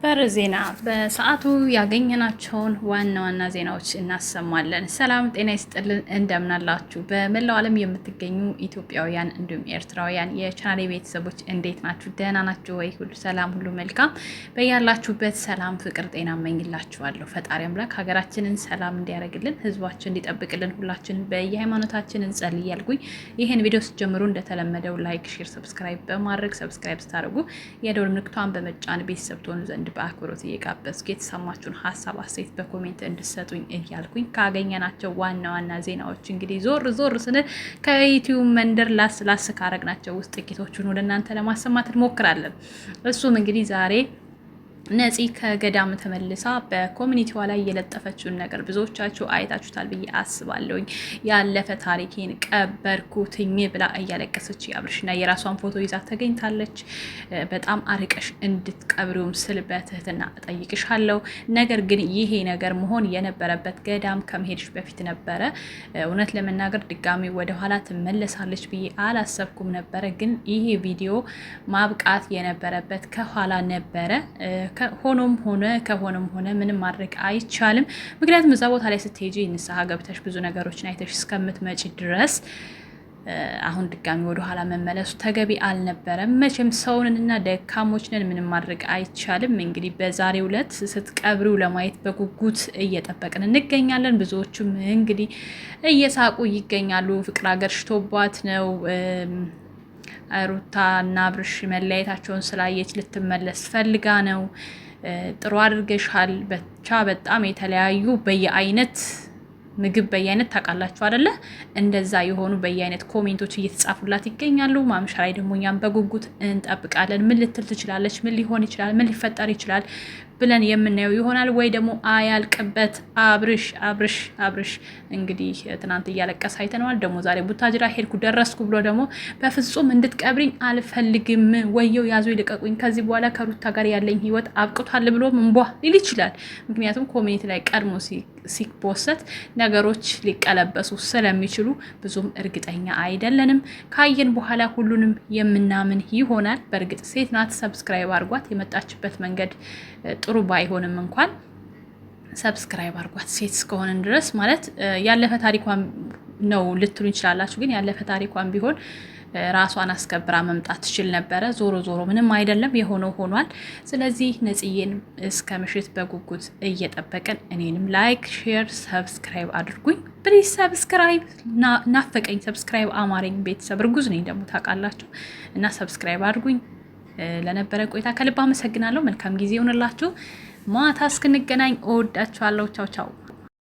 ሰበር ዜና በሰዓቱ ያገኘናቸውን ዋና ዋና ዜናዎች እናሰማለን። ሰላም ጤና ይስጥልን፣ እንደምናላችሁ በመላው ዓለም የምትገኙ ኢትዮጵያውያን እንዲሁም ኤርትራውያን የቻናሌ ቤተሰቦች እንዴት ናችሁ? ደህና ናችሁ ወይ? ሁሉ ሰላም፣ ሁሉ መልካም። በያላችሁበት ሰላም፣ ፍቅር፣ ጤና እመኝላችኋለሁ። ፈጣሪ አምላክ ሀገራችንን ሰላም እንዲያደርግልን፣ ህዝባችን እንዲጠብቅልን ሁላችንን በየሃይማኖታችን እንጸልይ እያልኩኝ ይህን ቪዲዮ ስትጀምሩ እንደተለመደው ላይክ፣ ሼር፣ ሰብስክራይብ በማድረግ ሰብስክራይብ ስታደርጉ የደወል ምልክቷን በመጫን ቤተሰብ ትሆኑ ዘንድ በአክብሮት እየጋበዝኩ የተሰማችሁን ሀሳብ አስተያየት በኮሜንት እንድሰጡኝ እያልኩኝ ካገኘናቸው ዋና ዋና ዜናዎች እንግዲህ ዞር ስንል ከዩቲዩብ መንደር ላስ ካረግናቸው ውስጥ ጥቂቶቹን ወደ እናንተ ለማሰማት እንሞክራለን። እሱም እንግዲህ ዛሬ ነፂ ከገዳም ተመልሳ በኮሚኒቲዋ ላይ የለጠፈችውን ነገር ብዙዎቻችሁ አይታችሁታል ብዬ አስባለሁኝ። ያለፈ ታሪኬን ቀበርኩትኝ ብላ እያለቀሰች አብርሽና የራሷን ፎቶ ይዛ ተገኝታለች። በጣም አርቀሽ እንድትቀብሪውም ስል በትህትና እጠይቅሻለሁ። ነገር ግን ይሄ ነገር መሆን የነበረበት ገዳም ከመሄድሽ በፊት ነበረ። እውነት ለመናገር ድጋሚ ወደኋላ ትመለሳለች ብዬ አላሰብኩም ነበረ። ግን ይሄ ቪዲዮ ማብቃት የነበረበት ከኋላ ነበረ። ከሆነም ሆነ ምንም ማድረግ አይቻልም። ምክንያቱም እዛ ቦታ ላይ ስትሄጂ ንስሐ ገብተሽ ብዙ ነገሮችን አይተሽ እስከምትመጪ ድረስ አሁን ድጋሚ ወደ ኋላ መመለሱ ተገቢ አልነበረም። መቼም ሰውንና ደካሞችንን ምንም ማድረግ አይቻልም። እንግዲህ በዛሬው ዕለት ስትቀብሪው ለማየት በጉጉት እየጠበቅን እንገኛለን። ብዙዎቹም እንግዲህ እየሳቁ ይገኛሉ። ፍቅር ሀገር ሽቶባት ነው ሩታ እና አብርሽ መለያየታቸውን ስላየች ልትመለስ ፈልጋ ነው። ጥሩ አድርገሻል። ብቻ በጣም የተለያዩ በየአይነት ምግብ በየአይነት ታውቃላችሁ አይደለ? እንደዛ የሆኑ በየአይነት ኮሜንቶች እየተጻፉላት ይገኛሉ። ማምሻ ላይ ደግሞ እኛም በጉጉት እንጠብቃለን። ምን ልትል ትችላለች? ምን ሊሆን ይችላል? ምን ሊፈጠር ይችላል ብለን የምናየው ይሆናል። ወይ ደግሞ አያልቅበት አብርሽ እንግዲህ ትናንት እያለቀሰ አይተነዋል። ደግሞ ዛሬ ቡታጅራ ሄድኩ ደረስኩ ብሎ ደግሞ በፍጹም እንድትቀብሪኝ አልፈልግም፣ ወየው ያዙ ይልቀቁኝ፣ ከዚህ በኋላ ከሩታ ጋር ያለኝ ህይወት አብቅቷል ብሎ እንቧ ሊል ይችላል። ምክንያቱም ኮሚኒቲ ላይ ቀድሞ ሲፖሰት ነገሮች ሊቀለበሱ ስለሚችሉ ብዙም እርግጠኛ አይደለንም። ካየን በኋላ ሁሉንም የምናምን ይሆናል። በእርግጥ ሴት ናት፣ ሰብስክራይብ አድርጓት። የመጣችበት መንገድ ጥሩ ባይሆንም እንኳን ሰብስክራይብ አድርጓት። ሴት እስከሆነን ድረስ ማለት ያለፈ ታሪኳን ነው ልትሉ ይችላላችሁ። ግን ያለፈ ታሪኳን ቢሆን ራሷን አስከብራ መምጣት ትችል ነበረ። ዞሮ ምንም አይደለም፣ የሆነው ሆኗል። ስለዚህ ነፂዬን እስከ ምሽት በጉጉት እየጠበቅን እኔንም ላይክ፣ ሼር፣ ሰብስክራይብ አድርጉኝ ፕሊዝ። ሰብስክራይብ ናፈቀኝ፣ ሰብስክራይብ አማረኝ። ቤተሰብ እርጉዝ ነኝ ደግሞ ታውቃላችሁ። እና ሰብስክራይብ አድርጉኝ። ለነበረ ቆይታ ከልብ አመሰግናለሁ። መልካም ጊዜ ይሆንላችሁ። ማታ እስክንገናኝ እወዳችኋለሁ። ቻው ቻው።